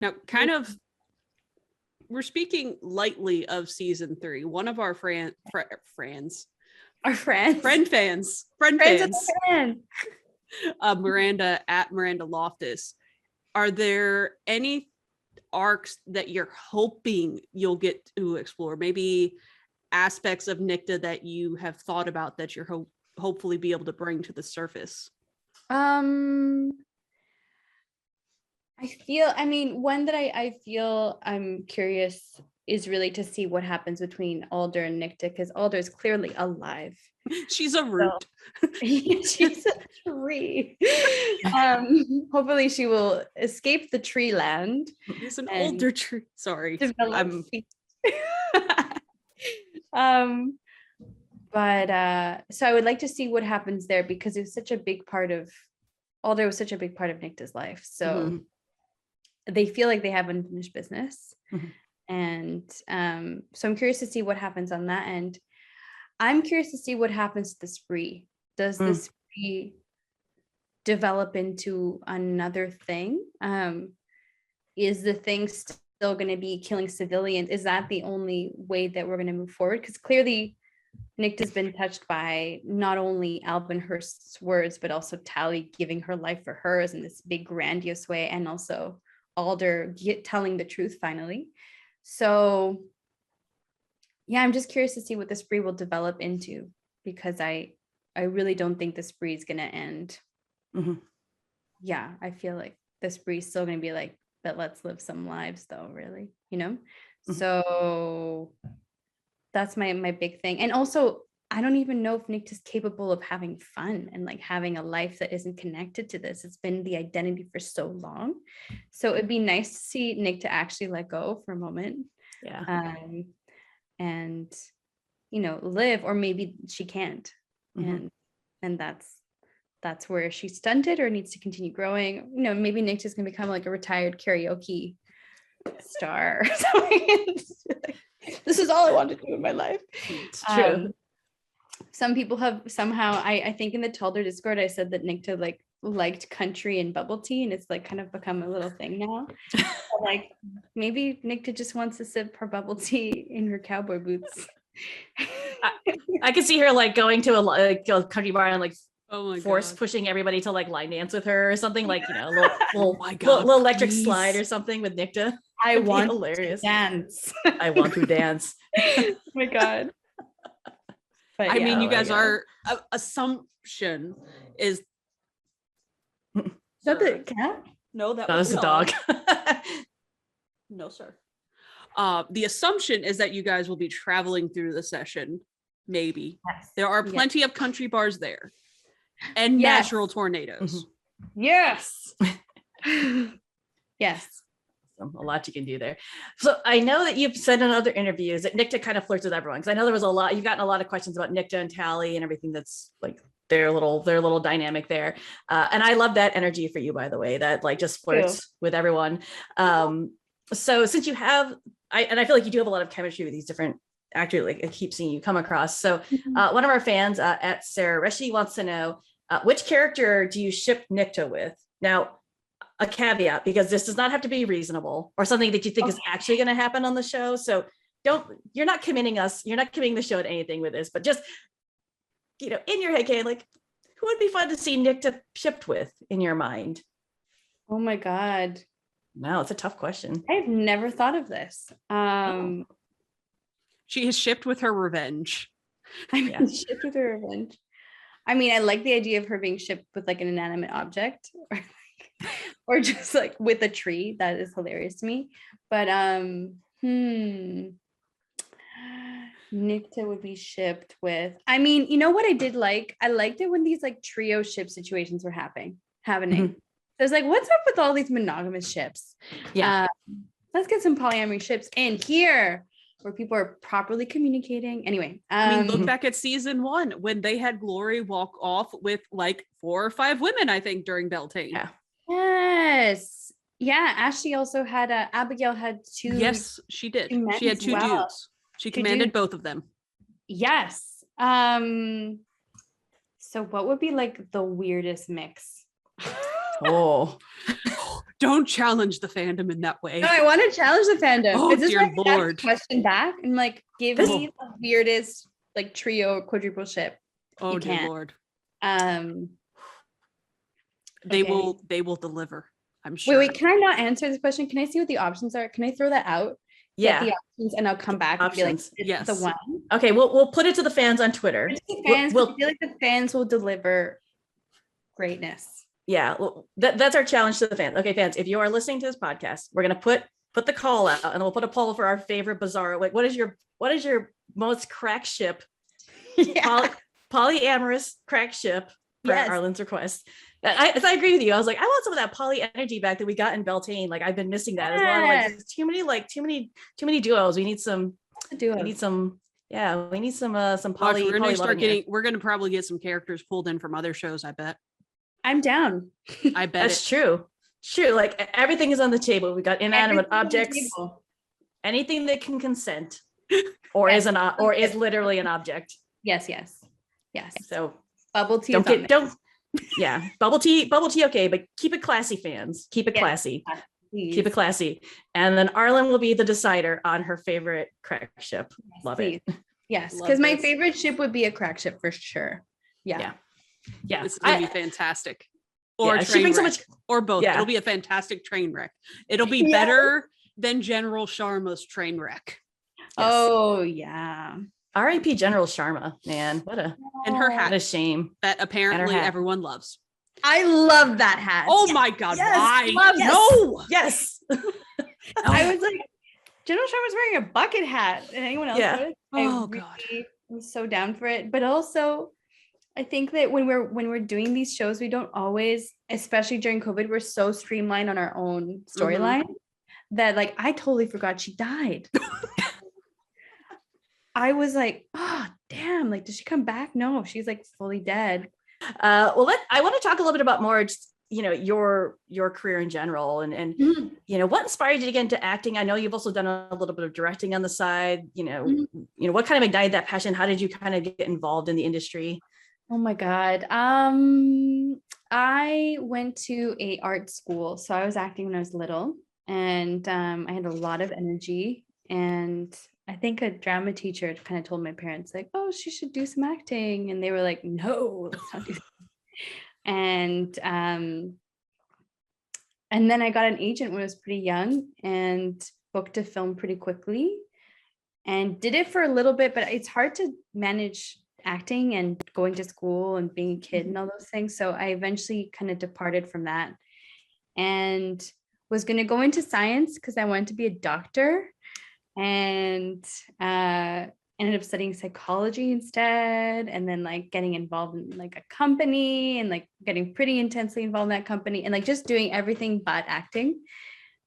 Now, kind of, we're speaking lightly of season 3. One of our friend fans, Miranda at Miranda Loftus. Are there any arcs that you're hoping you'll get to explore? Maybe aspects of Nicta that you have thought about that you're hopefully be able to bring to the surface? One that I feel I'm curious is really to see what happens between Alder and Nicta, because Alder is clearly alive. She's a root. She's a tree. Hopefully she will escape the tree land. It's an older tree. Sorry. But so I would like to see what happens there, because it was such a big part of Alder was such a big part of Nicta's life. So they feel like they have unfinished business. And so I'm curious to see what happens on that end. I'm curious to see what happens to the spree. Does the spree develop into another thing? Is the thing still going to be killing civilians? Is that the only way that we're going to move forward? Because clearly Nicta's been touched by not only Albin Hurst's words, but also Tally giving her life for hers in this big grandiose way, and also Alder telling the truth finally. So yeah, I'm just curious to see what the spree will develop into, because I really don't think the spree is going to end. Yeah, I feel like the spree is still going to be like, but let's live some lives though, really, So that's my big thing. And also, I don't even know if Nicta's capable of having fun and like having a life that isn't connected to this. It's been the identity for so long. So it'd be nice to see Nicta actually let go for a moment. Yeah. And live, or maybe she can't. And that's where she's stunted or needs to continue growing. Maybe Nicta's gonna become like a retired karaoke star. This is all I want to do in my life. It's true. Some people have somehow, I think in the Talder Discord, I said that Nicta liked country and bubble tea, and it's like kind of become a little thing now. Like maybe Nicta just wants to sip her bubble tea in her cowboy boots. I could see her like going to a country bar and like force pushing everybody to like line dance with her or something, like a little electric slide or something with Nicta. I want hilarious. To dance. I want to dance. Oh my god. But I mean, you guys are assumption is that the cat? No, that was a dog. No, sir. The assumption is that you guys will be traveling through the session. Maybe. Yes. There are plenty of country bars there and natural tornadoes. Yes. Yes. A lot you can do there. So I know that you've said in other interviews that Nicta kind of flirts with everyone, because I know there was you've gotten a lot of questions about Nicta and Tally and everything that's like their little dynamic there. And I love that energy for you, by the way, that like just flirts with everyone. So since you have, I feel like you do have a lot of chemistry with these different actors, like I keep seeing you come across. So one of our fans at Sarah Reshi wants to know, which character do you ship Nicta with? Now, a caveat, because this does not have to be reasonable or something that you think is actually going to happen on the show. So you're not committing the show to anything with this, but just, in your head, Kay, like, who would be fun to see Nicta shipped with in your mind? Oh my God. No, it's a tough question. I've never thought of this. She is shipped with her revenge. Shipped with her revenge. I mean, I like the idea of her being shipped with like an inanimate object, or just like with a tree. That is hilarious to me. But Nicta would be shipped with, I mean, you know what I did like? I liked it when these like trio ship situations were happening. So it's like, what's up with all these monogamous ships? Yeah. Let's get some polyamory ships in here where people are properly communicating. Anyway. I mean, look back at season 1 when they had Glory walk off with like 4 or 5 women, I think, during Beltane. Yeah. Yes. Yeah. Ashley also had, Abigail had 2. Yes, she did. She had 2 dudes. She commanded both of them. Yes. So what would be like the weirdest mix? Oh, Don't challenge the fandom in that way. No, I want to challenge the fandom. Oh, Is this dear where I can ask Lord. a question back and like give me the weirdest like trio or quadruple ship? Oh, You dear can't. Lord. Okay. They will deliver. I'm sure. Wait, can I not answer this question? Can I see what the options are? Can I throw that out? Get the options and I'll come back and be like, Options. it's Yes. the one. Okay, we'll put it to the fans on Twitter. The fans, We'll- I feel like the fans will deliver greatness. Yeah, well, that's our challenge to the fans. Okay, fans, if you are listening to this podcast, we're gonna put the call out, and we'll put a poll for our favorite bizarre. Like, what is your most crack ship, polyamorous crack ship for Arlen's request? I agree with you. I was like, I want some of that poly energy back that we got in Beltane. Like, I've been missing that. There's a lot of like too many duos. We need some duos. We need some. Yeah, we need some poly. Watch, we're we're gonna probably get some characters pulled in from other shows. I bet. I'm down. I bet that's true. True. Like everything is on the table. We got inanimate objects, anything that can consent, or is literally an object. Yes. So bubble tea. Bubble tea. Okay, but keep it classy, fans. Keep it classy. Please. Keep it classy. And then Arlen will be the decider on her favorite crack ship. Love it. Yes, because my favorite ship would be a crack ship for sure. Yeah. This is gonna be fantastic. Or she brings so much, or both. Yeah. It'll be a fantastic train wreck. It'll be better than General Sharma's train wreck. Yes. Oh yeah. R.I.P. General Sharma, man. And her hat. What a shame. That apparently everyone loves. I love that hat. Oh my God. Yes. Why? No. Yes. I was like, General Sharma's wearing a bucket hat. And anyone else notice? Oh God. I'm so down for it. But also I think that when we're doing these shows, we don't always, especially during COVID, we're so streamlined on our own storyline that like I totally forgot she died. I was like, oh damn, like did she come back? No, she's like fully dead. I want to talk a little bit about more just, your career in general and what inspired you to get into acting? I know you've also done a little bit of directing on the side, what kind of ignited that passion? How did you kind of get involved in the industry? Oh my God. I went to a art school. So I was acting when I was little and I had a lot of energy. And I think a drama teacher kind of told my parents like, oh, she should do some acting. And they were like, no, let's not do that. And then I got an agent when I was pretty young and booked a film pretty quickly and did it for a little bit, but it's hard to manage acting and going to school and being a kid and all those things. So I eventually kind of departed from that and was going to go into science because I wanted to be a doctor and ended up studying psychology instead. And then like getting involved in like a company and like getting pretty intensely involved in that company and like just doing everything but acting.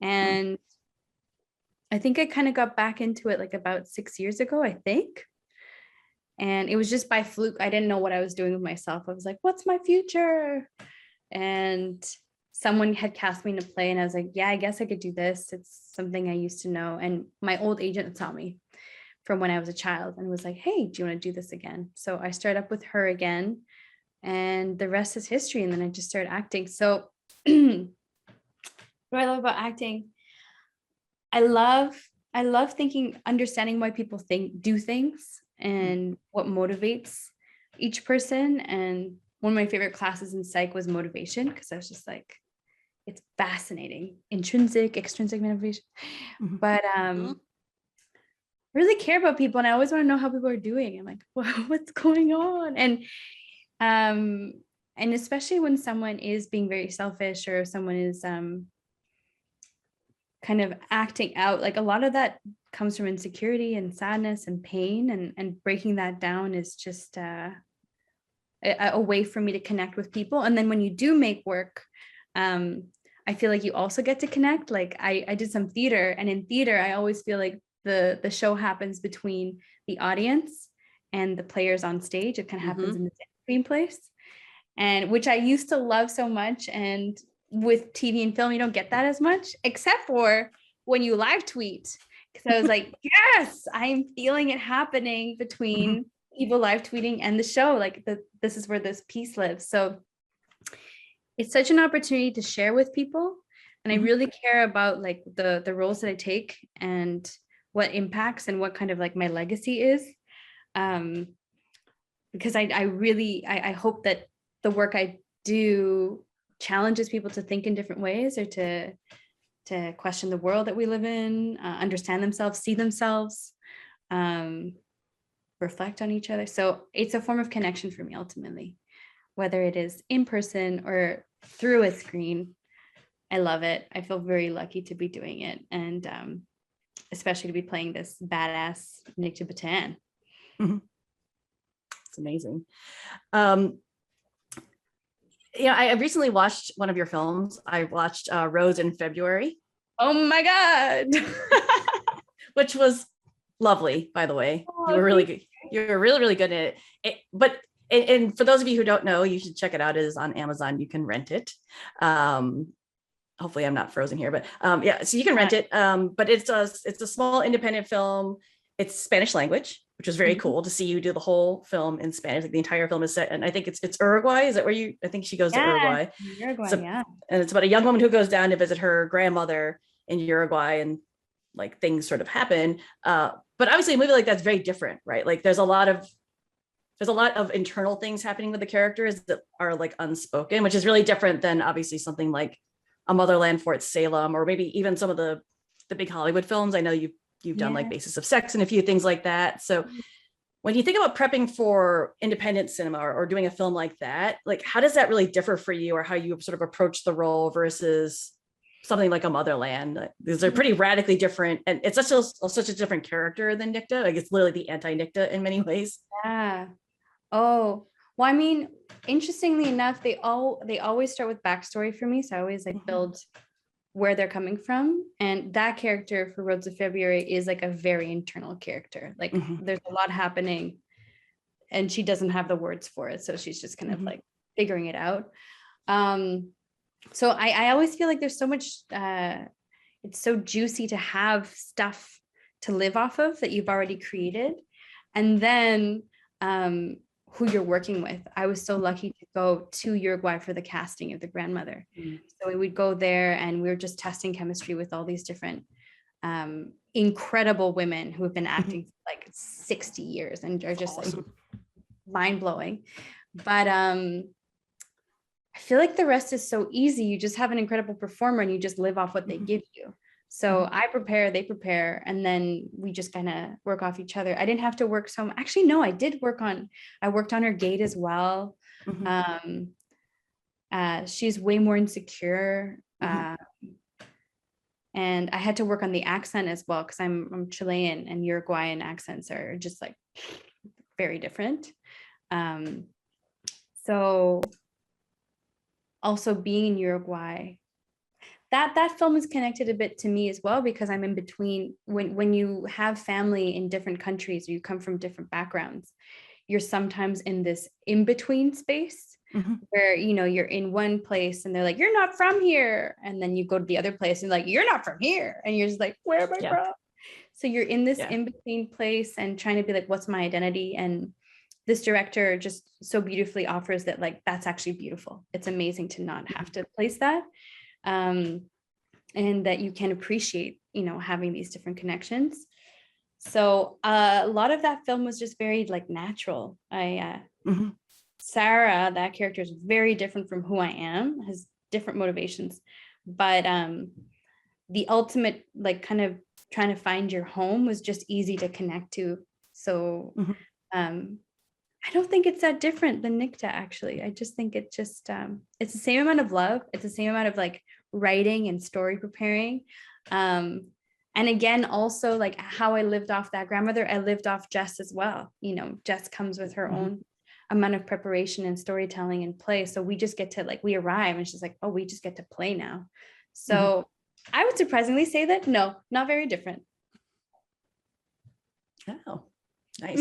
And I think I kind of got back into it like about 6 years ago, I think. And it was just by fluke. I didn't know what I was doing with myself. I was like, what's my future? And someone had cast me in a play and I was like, yeah, I guess I could do this. It's something I used to know. And my old agent saw me from when I was a child and was like, hey, do you want to do this again? So I started up with her again and the rest is history. And then I just started acting. So what do I love about acting? I love understanding why people do things and what motivates each person. And one of my favorite classes in psych was motivation because I was just like, it's fascinating, intrinsic, extrinsic motivation. But really care about people and I always want to know how people are doing. I'm like, well, what's going on? And especially when someone is being very selfish or someone is kind of acting out, like a lot of that comes from insecurity and sadness and pain, and breaking that down is just a way for me to connect with people. And then when you do make work, I feel like you also get to connect. Like I did some theater, and in theater I always feel like the show happens between the audience and the players on stage. It kind of happens in the same place, and which I used to love so much. And with TV and film, you don't get that as much, except for when you live tweet. Because I was like, yes, I'm feeling it happening between people live tweeting and the show. Like this is where this piece lives. So it's such an opportunity to share with people. And I really care about like the roles that I take and what impacts and what kind of like my legacy is. Because I really hope that the work I do challenges people to think in different ways, or to question the world that we live in, understand themselves, see themselves, reflect on each other. So it's a form of connection for me ultimately, whether it is in person or through a screen. I love it. I feel very lucky to be doing it, and especially to be playing this badass Nick Batan. It's amazing. I recently watched one of your films. I watched Rose in February. Oh my God. Which was lovely, by the way. Oh, you were really good. You were really, really good at it. But for those of you who don't know, you should check it out. It is on Amazon. You can rent it. Hopefully I'm not frozen here, but so you can rent it. But it's a small independent film. It's Spanish language, which was very cool to see you do the whole film in Spanish. Like the entire film is set, and I think it's Uruguay. Is that where I think she goes to Uruguay. Uruguay, And it's about a young woman who goes down to visit her grandmother in Uruguay, and like things sort of happen. But obviously a movie like that's very different, right? Like there's a lot of internal things happening with the characters that are like unspoken, which is really different than obviously something like a Motherland, Fort Salem, or maybe even some of the big Hollywood films. I know you've done like Basis of Sex and a few things like that. So when you think about prepping for independent cinema or doing a film like that, like how does that really differ for you, or how you sort of approach the role versus something like a Motherland? Because they're pretty radically different, and it's such a different character than Nicta. Like it's literally the anti-Nicta in many ways. Yeah. Oh, well, I mean, interestingly enough, they always start with backstory for me. So I always like build where they're coming from. And that character for Rose of February is like a very internal character. Like there's a lot happening and she doesn't have the words for it. So she's just kind of like figuring it out. So I always feel like there's so much, it's so juicy to have stuff to live off of that you've already created. And then who you're working with. I was so lucky to go to Uruguay for the casting of the grandmother. So we would go there and we were just testing chemistry with all these different incredible women who have been acting for like 60 years and are just like mind blowing. But I feel like the rest is so easy. You just have an incredible performer and you just live off what they give you. So I prepare, they prepare, and then we just kind of work off each other. I didn't have to work so much. Actually, no, I worked on her gait as well. She's way more insecure. And I had to work on the accent as well, because I'm Chilean and Uruguayan accents are just like very different. So also being in Uruguay, that film is connected a bit to me as well, because I'm in between. When you have family in different countries, or you come from different backgrounds, you're sometimes in this in-between space where, you're in one place and they're like, you're not from here. And then you go to the other place and like, you're not from here. And you're just like, where am I from? So you're in this in-between place and trying to be like, what's my identity? And this director just so beautifully offers that, like, that's actually beautiful. It's amazing to not have to place that. And that you can appreciate, having these different connections. So a lot of that film was just very like natural. Sarah, that character, is very different from who I am, has different motivations, but the ultimate, like, kind of trying to find your home was just easy to connect to. So I don't think it's that different than Nicta, actually. I just think it's just it's the same amount of love. It's the same amount of like writing and story preparing. And again, also like how I lived off that grandmother, I lived off Jess as well. Jess comes with her own amount of preparation and storytelling and play. So we just get to, like, we arrive and she's like, oh, we just get to play now. So I would surprisingly say that no, not very different. Oh, nice.